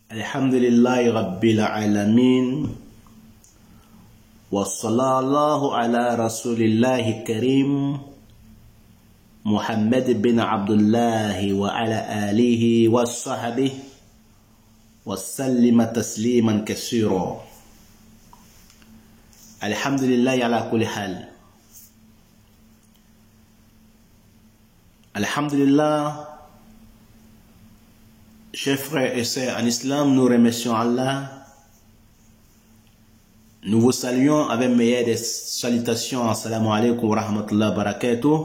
Alhamdulillahi Rabbil Alamin. Wa sallallahu ala rasulillahi karim Muhammad bin Abdullahi wa ala alihi wa sahbihi wa sallima tasliman katsira. Alhamdulillahi ala kulli hal. Alhamdulillah, chers frères et sœurs en islam, nous remercions Allah. Nous vous saluons avec meilleure des salutations. Assalamu alaikum wa rahmatullahi wa barakatuh.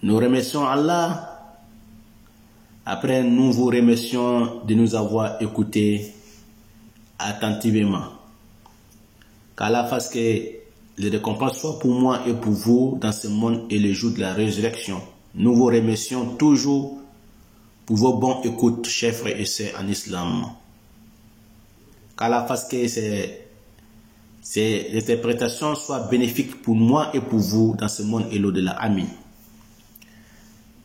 Nous remercions Allah. Après, nous vous remercions de nous avoir écoutés attentivement. Qu'Allah fasse que les récompenses soient pour moi et pour vous dans ce monde et le jour de la résurrection. Nous vous remercions toujours pour vos bons écoutes, chers frères et sœurs en islam. Qu'Allah fasse que ces interprétations soient bénéfiques pour moi et pour vous dans ce monde et l'au-delà. Amin.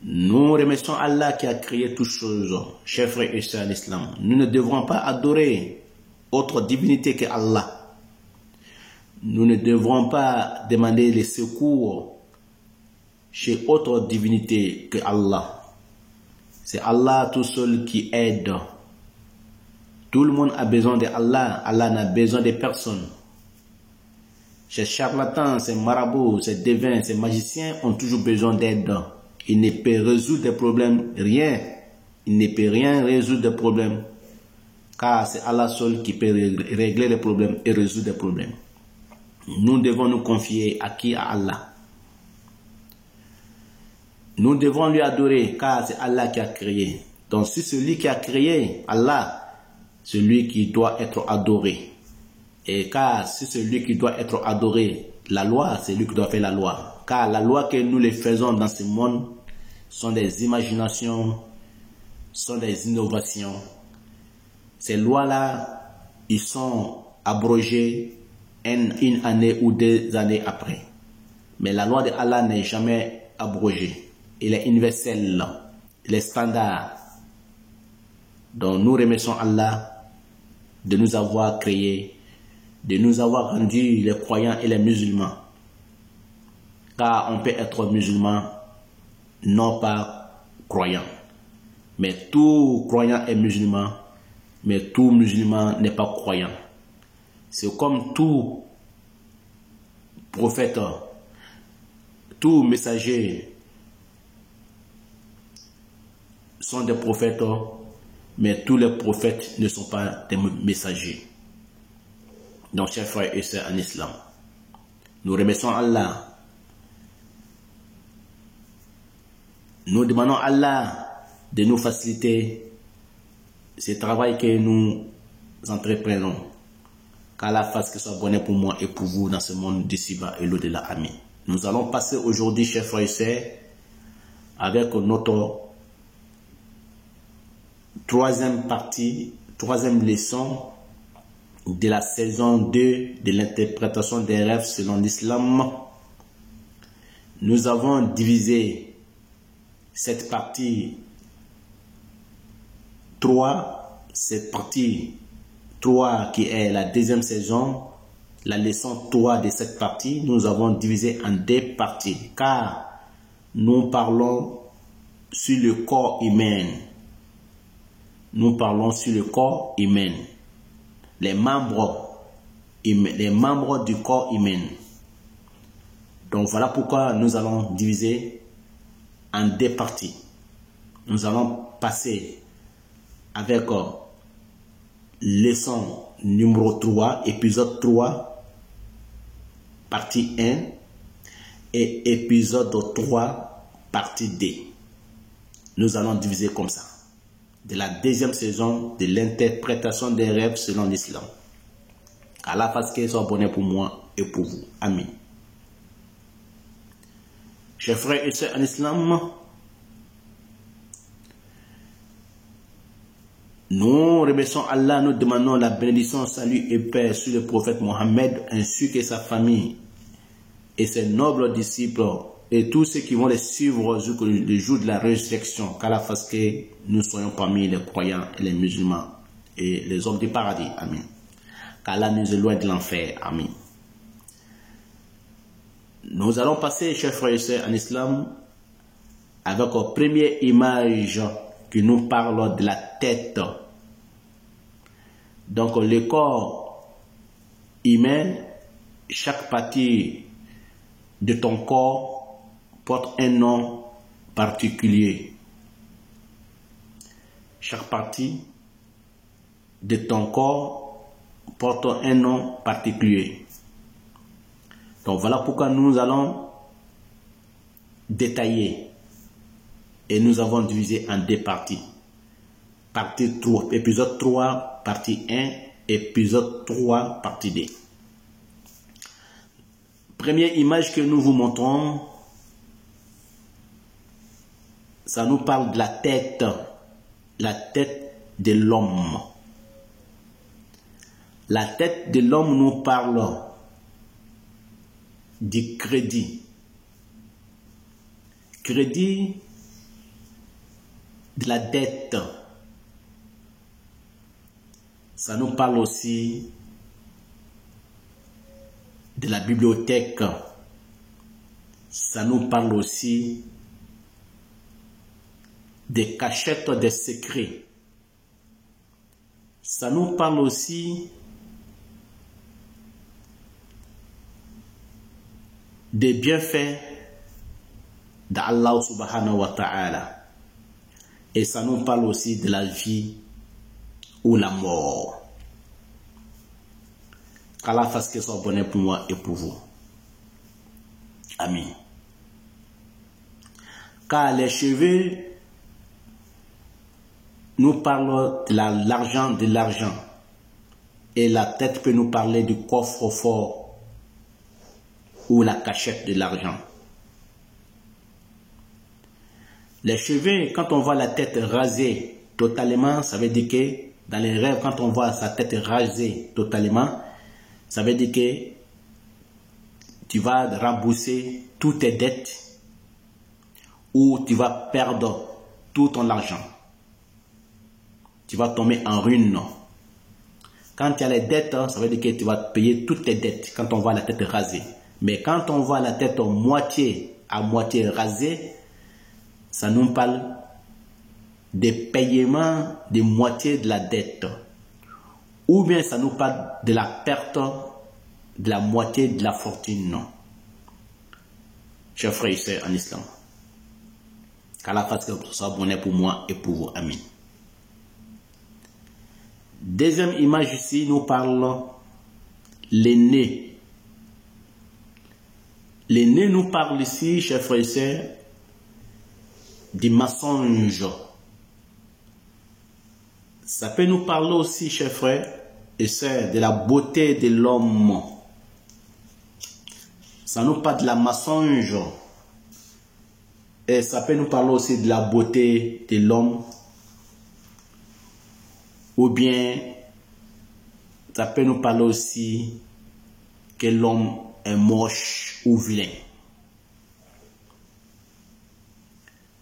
Nous remercions Allah qui a créé toutes choses, chers frères et sœurs en islam. Nous ne devrons pas adorer autre divinité que Allah. Nous ne devrons pas demander les secours chez autre divinité que Allah. C'est Allah tout seul qui aide. Tout le monde a besoin de Allah. Allah n'a besoin de personne. Ces charlatans, ces marabouts, ces devins, ces magiciens ont toujours besoin d'aide. Ils ne peuvent résoudre des problèmes, rien. Ils ne peuvent rien résoudre des problèmes. Car c'est Allah seul qui peut régler les problèmes et résoudre des problèmes. Nous devons nous confier à qui? À Allah. Nous devons lui adorer car c'est Allah qui a créé. Donc c'est celui qui a créé, Allah, celui qui doit être adoré. Et car c'est celui qui doit être adoré, la loi, c'est lui qui doit faire la loi. Car la loi que nous les faisons dans ce monde sont des imaginations, sont des innovations. Ces lois-là, ils sont abrogées une année ou 2 années après. Mais la loi de Allah n'est jamais abrogée. Elle est universelle. Elle est standard. Donc nous remercions Allah de nous avoir créés, de nous avoir rendus les croyants et les musulmans. Car on peut être musulman, non pas croyant. Mais tout croyant est musulman, mais tout musulman n'est pas croyant. C'est comme tout prophète, tout messager sont des prophètes, mais tous les prophètes ne sont pas des messagers. Donc, chers frères et sœurs en islam, nous remercions Allah. Nous demandons à Allah de nous faciliter ce travail que nous entreprenons. Qu'Allah fasse que ce soit bonheur pour moi et pour vous dans ce monde d'ici-bas et l'au-delà. Amin. Nous allons passer aujourd'hui, chers frères et sœurs, avec notre troisième partie, troisième leçon de la saison 2 de l'interprétation des rêves selon l'islam. Nous avons divisé cette partie 3, cette partie 3 qui est la deuxième saison, la leçon 3 de cette partie, nous avons divisé en 2 parties car nous parlons sur le corps humain. Nous parlons sur le corps humain, les membres du corps humain. Donc voilà pourquoi nous allons diviser en 2 parties. Nous allons passer avec leçon numéro 3, épisode 3, partie 1 et épisode 3, partie 2. Nous allons diviser comme ça. De la deuxième saison de l'interprétation des rêves selon l'islam. Allah fasse que ce soit bonheur pour moi et pour vous. Amin. Chers frères et sœurs en islam, nous remercions Allah, nous demandons la bénédiction, salut et paix sur le prophète Mohammed ainsi que sa famille et ses nobles disciples et tous ceux qui vont les suivre jusqu'au jour de la résurrection, qu'Allah fasse que nous soyons parmi les croyants et les musulmans et les hommes du paradis. Amen. Qu'Allah nous éloigne de l'enfer. Amen. Nous allons passer, chers frères et sœurs, en islam, avec la première image qui nous parle de la tête. Donc, le corps humain, chaque partie de ton corps porte un nom particulier. Chaque partie de ton corps porte un nom particulier. Donc voilà pourquoi nous allons détailler et nous avons divisé en deux parties. Partie 3, épisode 3, partie 1, épisode 3, partie 2. Première image que nous vous montrons, ça nous parle de la tête de l'homme. La tête de l'homme nous parle du crédit. Crédit de la dette. Ça nous parle aussi de la bibliothèque. Ça nous parle aussi des cachettes des secrets. Ça nous parle aussi des bienfaits d'Allah subhanahu wa ta'ala. Et ça nous parle aussi de la vie ou la mort. Qu'Allah fasse que ce soit bonheur pour moi et pour vous. Amen. Car les cheveux nous parlent de l'argent. Et la tête peut nous parler du coffre-fort ou la cachette de l'argent. Les cheveux, quand on voit la tête rasée totalement, ça veut dire que dans les rêves, quand on voit sa tête rasée totalement, ça veut dire que tu vas rembourser toutes tes dettes ou tu vas perdre tout ton argent. Tu vas tomber en ruine. Quand tu as les dettes, ça veut dire que tu vas payer toutes tes dettes quand on voit la tête rasée. Mais quand on voit la tête à moitié rasée, ça nous parle des paiements de moitié de la dette. Ou bien ça nous parle de la perte de la moitié de la fortune. Chers frères et sœurs en islam, qu'Allah fasse que ce soit bonheur pour moi et pour vous. Amen. Deuxième image ici nous parle les nez. Les nez nous parlent ici, chers frères et sœurs, du mensonge. Ça peut nous parler aussi, chers frères et sœurs, de la beauté de l'homme. Ça nous parle de la mensonge. Et ça peut nous parler aussi de la beauté de l'homme. Ou bien, ça peut nous parler aussi que l'homme est moche ou vilain.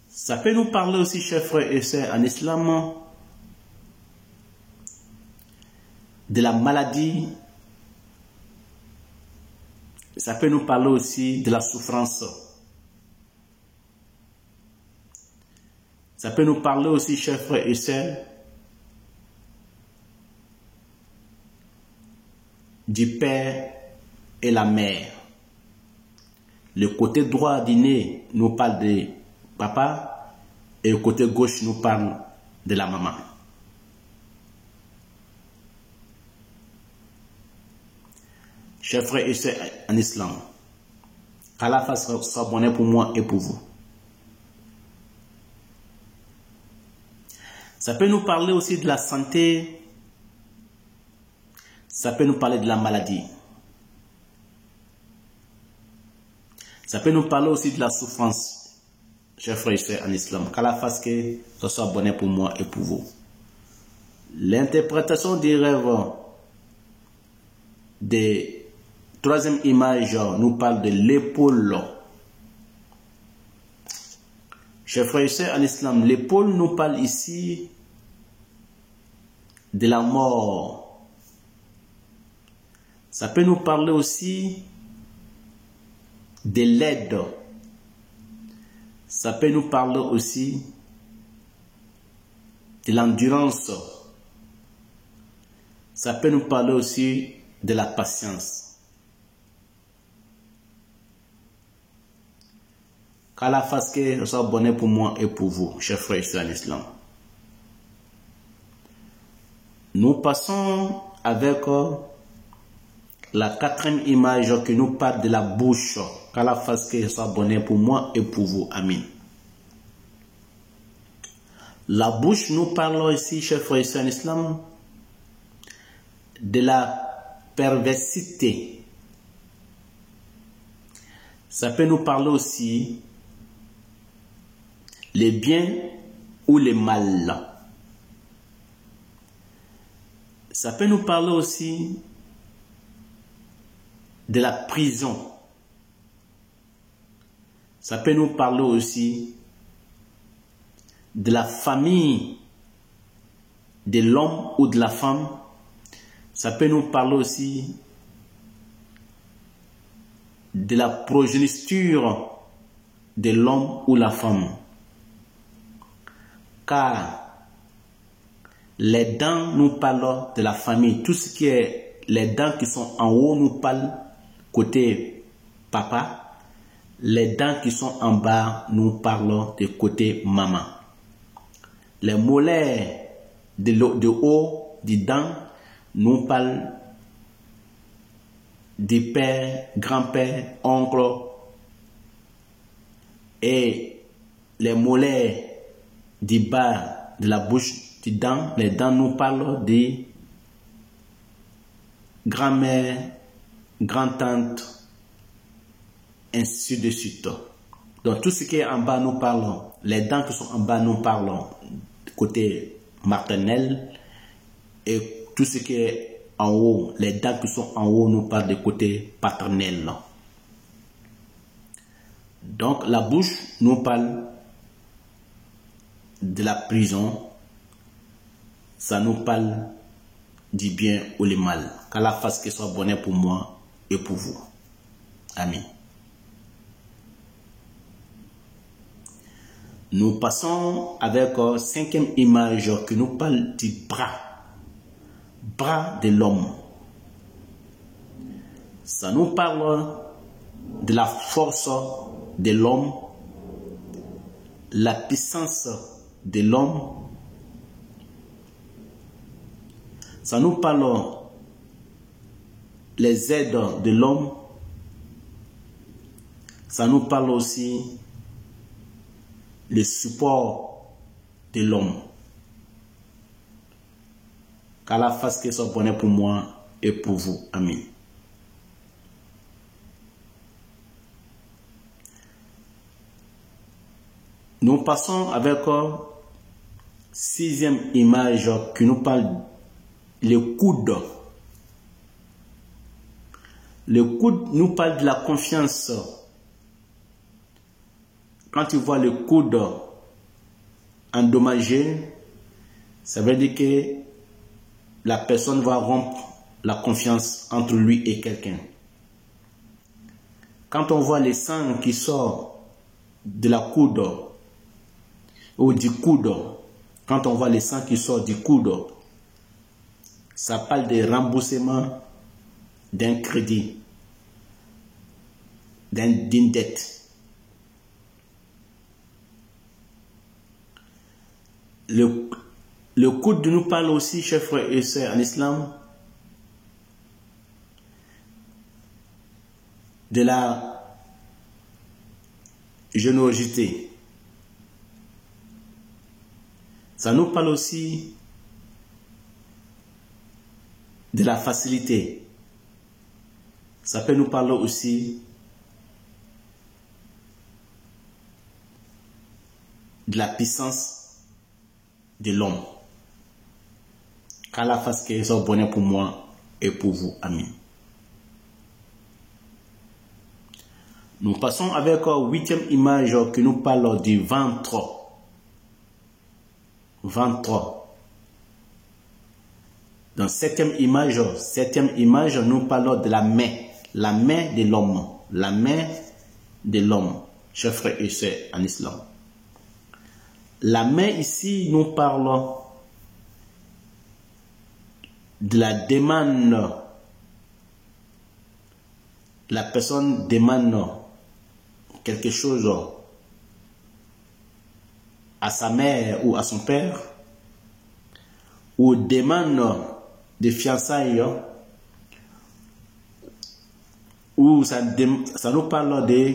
Ça peut nous parler aussi, chers frères et sœurs, en islam, de la maladie. Ça peut nous parler aussi de la souffrance. Ça peut nous parler aussi, chers frères et sœurs, du père et la mère. Le côté droit du nez nous parle de papa et le côté gauche nous parle de la maman. Chers frères et sœurs en islam, qu'Allah fasse soit bonheur pour moi et pour vous. Ça peut nous parler aussi de la santé. Ça peut nous parler de la maladie. Ça peut nous parler aussi de la souffrance. Chers frères et sœurs en islam, qu'Allah fasse que ce soit bonheur pour moi et pour vous. L'interprétation des rêves des troisième image nous parle de l'épaule. Chers frères et sœurs en islam, l'épaule nous parle ici de la mort. Ça peut nous parler aussi de l'aide. Ça peut nous parler aussi de l'endurance. Ça peut nous parler aussi de la patience. Qu'Allah fasse que ce soit bonheur pour moi et pour vous, chers frères et sœurs en islam. Nous passons avec la quatrième image qui nous parle de la bouche. Qu'Allah fasse que ce soit bonheur pour moi et pour vous. Amen. La bouche nous parle ici, chers frères et sœurs en islam, de la perversité. Ça peut nous parler aussi les biens ou les mal. Ça peut nous parler aussi de la prison. Ça peut nous parler aussi de la famille de l'homme ou de la femme. Ça peut nous parler aussi de la progéniture de l'homme ou la femme. Car les dents nous parlent de la famille. Tout ce qui est les dents qui sont en haut nous parlent côté papa. Les dents qui sont en bas nous parlent de côté maman. Les molaires de haut des dents nous parlent des pères, grands-pères, oncles. Et les molaires du bas de la bouche, des dents, les dents nous parlent des grand-mères, grand-tantes, ainsi de suite. Donc tout ce qui est en bas nous parlons, les dents qui sont en bas nous parlons côté maternel, et tout ce qui est en haut, les dents qui sont en haut nous parlent du côté paternel. Donc la bouche nous parle de la prison, ça nous parle du bien ou du mal. Qu'Allah fasse que ce soit bonheur pour moi et pour vous. Amen. Nous passons avec cinquième image qui nous parle du bras de l'homme. Ça nous parle de la force de l'homme, la puissance de l'homme. Ça nous parle les aides de l'homme. Ça nous parle aussi le support de l'homme. Qu'Allah fasse que ce soit bonheur pour moi et pour vous. Amen. Nous passons avec sixième image qui nous parle le coude. Le coude nous parle de la confiance. Quand tu vois le coude endommagé, ça veut dire que la personne va rompre la confiance entre lui et quelqu'un. Quand on voit le sang qui sort de la coude ou du coude, quand on voit le sang qui sort du coude, ça parle de remboursement d'un crédit, d'une dette. Le coude nous parle aussi, chers frères et sœurs en islam, de la générosité. Ça nous parle aussi de la facilité. Ça peut nous parler aussi de la puissance de l'homme. Qu'Allah fasse que ce soit bonheur pour moi et pour vous. Amen. Nous passons avec la 8e image qui nous parle du ventre. Ventre. Dans 7e image, nous parlons de la main de l'homme. La main de l'homme, chers frères et sœurs en islam. La main ici, nous parlons de la demande. La personne demande quelque chose à sa mère ou à son père, ou demande de fiançailles, ou ça nous parle de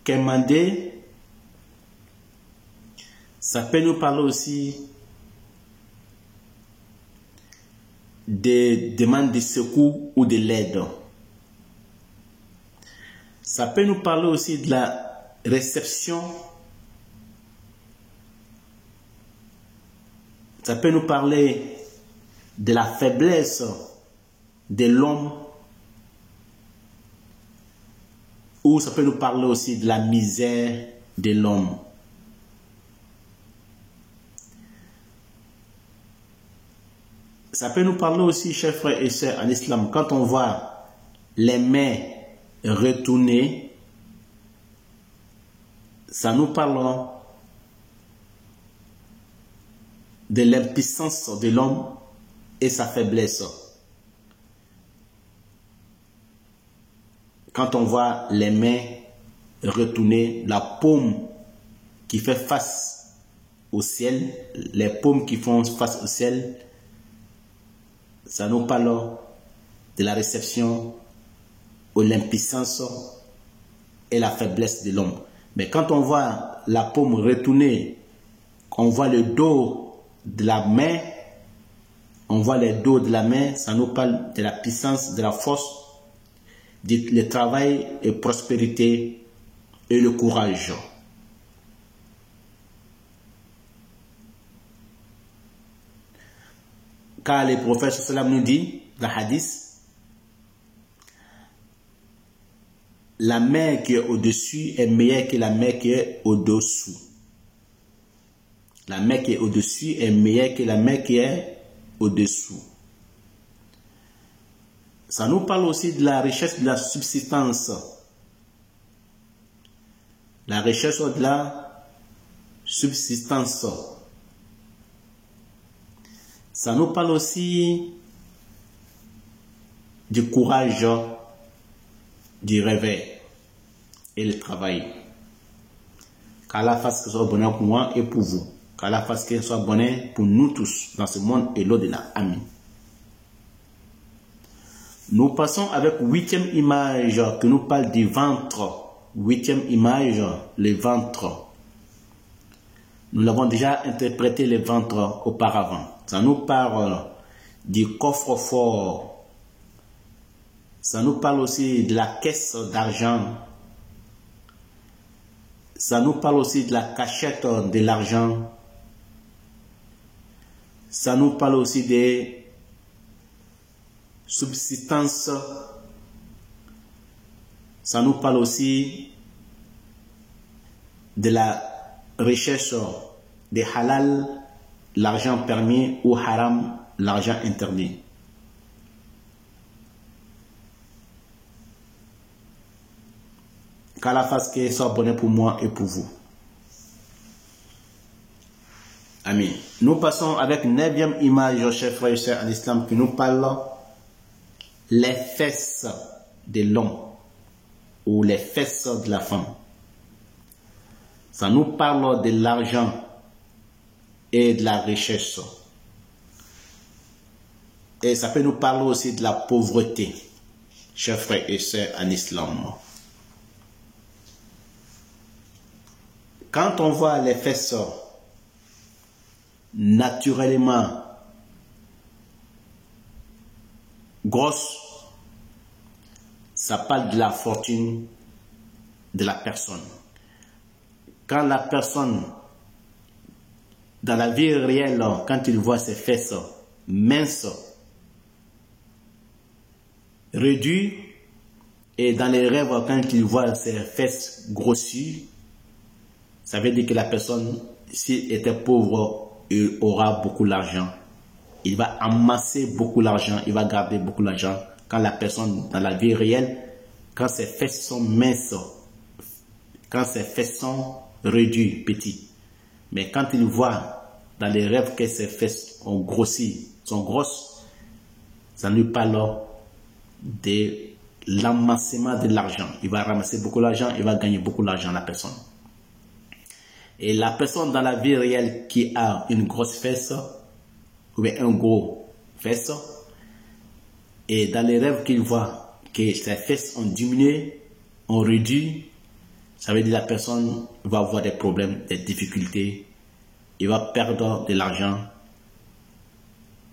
quémander. Ça peut nous parler aussi des demandes de secours ou de l'aide. Ça peut nous parler aussi de la réception. Ça peut nous parler de la faiblesse de l'homme. Ou ça peut nous parler aussi de la misère de l'homme. Ça peut nous parler aussi, chers frères et sœurs, en islam, quand on voit les mains retournées, ça nous parle de l'impuissance de l'homme et sa faiblesse. Quand on voit les mains retournées, la paume qui fait face au ciel, les paumes qui font face au ciel, ça nous parle de la réception ou l'impuissance et la faiblesse de l'homme. Mais quand on voit la paume retournée, on voit le dos de la main, ça nous parle de la puissance, de la force, le travail et prospérité et le courage. Car le prophète sallam nous dit, dans le hadith, la main qui est au-dessus est meilleure que la main qui est au-dessous. La main qui est au-dessus est meilleure que la main qui est au-dessous. Ça nous parle aussi de la richesse de la subsistance. La richesse de la subsistance. Ça nous parle aussi du courage, du réveil et le travail. Qu'Allah fasse que ce soit bonheur pour moi et pour vous. Qu'Allah fasse que ce soit bonheur pour nous tous dans ce monde et l'au-delà. Amen. Nous passons avec 8e image qui nous parle du ventre. 8e image, le ventre. Nous l'avons déjà interprété le ventre auparavant. Ça nous parle du coffre-fort. Ça nous parle aussi de la caisse d'argent. Ça nous parle aussi de la cachette de l'argent. Ça nous parle aussi des subsistances. Ça nous parle aussi de la recherche de halal, l'argent permis, ou haram, l'argent interdit. Qu'Allah fasse que ce soit bonheur pour moi et pour vous. Amen. Nous passons avec 9e image, chers frères et sœurs en islam, qui nous parle les fesses de l'homme ou les fesses de la femme. Ça nous parle de l'argent et de la richesse. Et ça peut nous parler aussi de la pauvreté, chers frères et sœurs en islam. Quand on voit les fesses naturellement grosses, ça parle de la fortune de la personne. Quand la personne, dans la vie réelle, quand il voit ses fesses minces, réduites Et dans les rêves, quand il voit ses fesses grossies, ça veut dire que la personne, s'il était pauvre, il aura beaucoup d'argent. Il va amasser beaucoup d'argent, il va garder beaucoup d'argent. Quand la personne, dans la vie réelle, quand ses fesses sont minces, quand ses fesses sont réduites, petites. Mais quand il voit dans les rêves que ses fesses ont grossi, sont grosses, ça lui parle de l'amassement de l'argent. Il va ramasser beaucoup d'argent, il va gagner beaucoup d'argent, la personne. Et la personne dans la vie réelle qui a une grosse fesse, ou bien un gros fesse, et dans les rêves qu'il voit que ses fesses ont diminué, ont réduit, ça veut dire que la personne va avoir des problèmes, des difficultés, il va perdre de l'argent,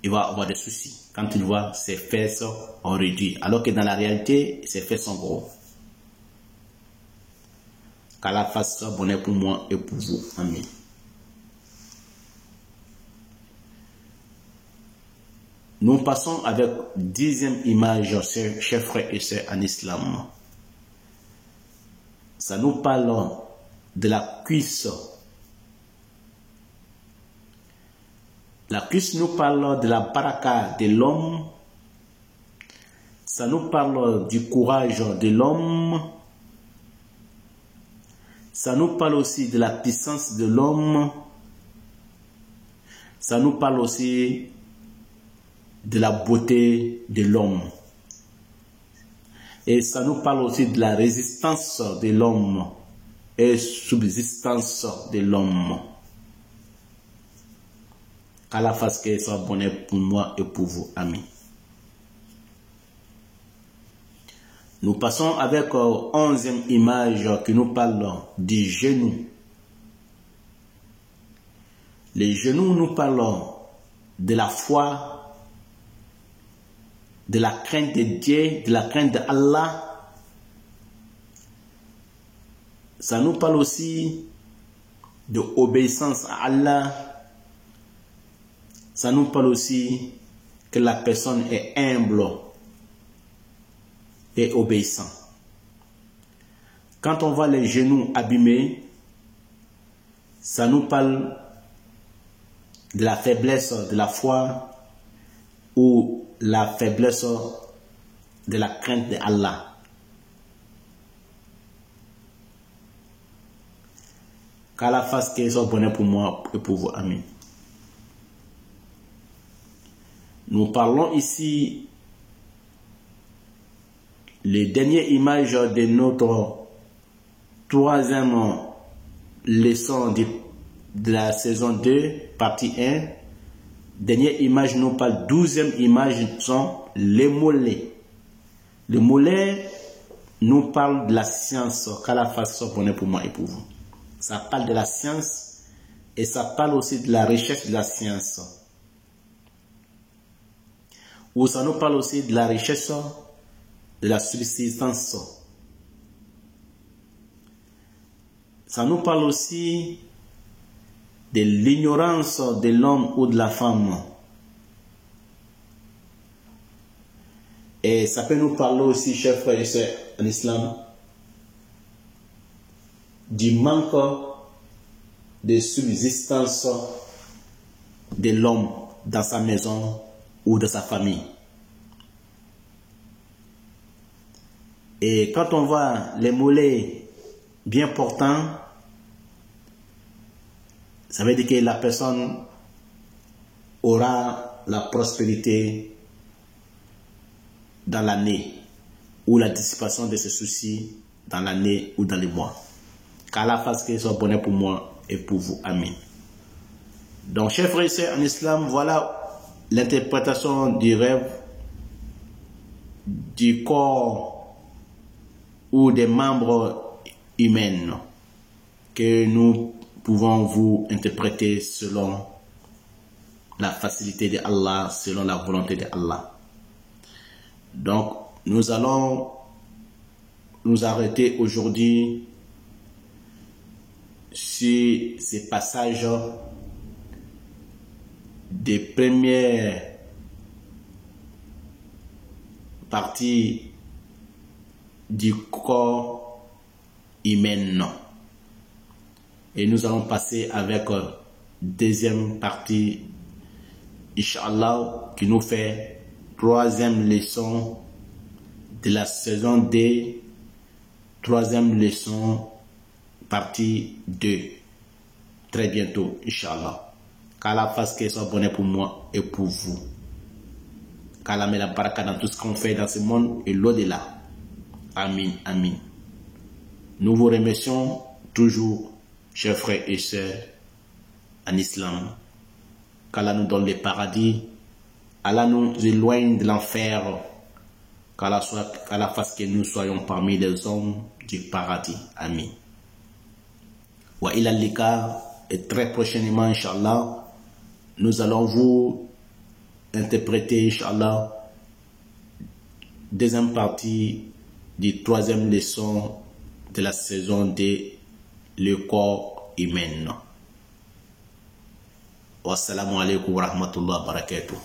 il va avoir des soucis quand il voit ses fesses ont réduit, alors que dans la réalité, ses fesses sont gros. Qu'Allah fasse ça bonheur pour moi et pour vous. Amen. Nous passons avec 10e image, chers frères et sœurs en islam. Ça nous parle de la cuisse. La cuisse nous parle de la baraka de l'homme. Ça nous parle du courage de l'homme. Ça nous parle aussi de la puissance de l'homme. Ça nous parle aussi de la beauté de l'homme. Et ça nous parle aussi de la résistance de l'homme et subsistance de l'homme. Qu'Allah fasse que ça soit bonheur pour moi et pour vous. Amis. Nous passons avec 11e image qui nous parle du genou. Les genoux nous parlent de la foi, de la crainte de Dieu, de la crainte d'Allah. Ça nous parle aussi de obéissance à Allah. Ça nous parle aussi que la personne est humble et obéissant. Quand on voit les genoux abîmés, ça nous parle de la faiblesse de la foi ou la faiblesse de la crainte d'Allah. Qu'Allah fasse que soit bonheur pour moi et pour vous. Amen. Nous parlons ici les dernières images de notre 3e leçon de la saison 2, partie 1. Dernière image nous parle, 12e image sont les mollets. Les mollets nous parlent de la science, qu'Allah fasse ça bonheur pour moi et pour vous. Ça parle de la science et ça parle aussi de la recherche de la science. Ou ça nous parle aussi de la recherche de la subsistance. Ça nous parle aussi de l'ignorance de l'homme ou de la femme. Et ça peut nous parler aussi, chers frères et sœurs en islam, du manque de subsistance de l'homme dans sa maison ou de sa famille. Et quand on voit les mollets bien portants, ça veut dire que la personne aura la prospérité dans l'année ou la dissipation de ses soucis dans l'année ou dans les mois. Qu'Allah fasse que ce soit bonheur pour moi et pour vous. Amen. Donc, chers frères et sœurs en islam, voilà l'interprétation du rêve du corps ou des membres humains que nous pouvons vous interpréter selon la facilité de Allah, selon la volonté de Allah. Donc, nous allons nous arrêter aujourd'hui sur ces passages des premières parties du corps humain. Et nous allons passer avec deuxième partie, Inch'Allah, qui nous fait troisième leçon de la saison D, troisième leçon, partie 2. Très bientôt, Inch'Allah. Qu'Allah fasse que ce soit bonheur pour moi et pour vous. Qu'Allah met la baraka dans tout ce qu'on fait dans ce monde et l'au-delà. Amin, amin. Nous vous remercions toujours, chers frères et sœurs, en islam. Qu'Allah nous donne le paradis. Allah nous éloigne de l'enfer. Qu'Allah fasse que nous soyons parmi les hommes du paradis. Amin. Wa ila lika, et très prochainement, Inch'Allah, nous allons vous interpréter, Inch'Allah, deuxième partie du troisième leçon de la saison de le corps humain. Wassalamu alaikum wa rahmatullahi wa barakatuh.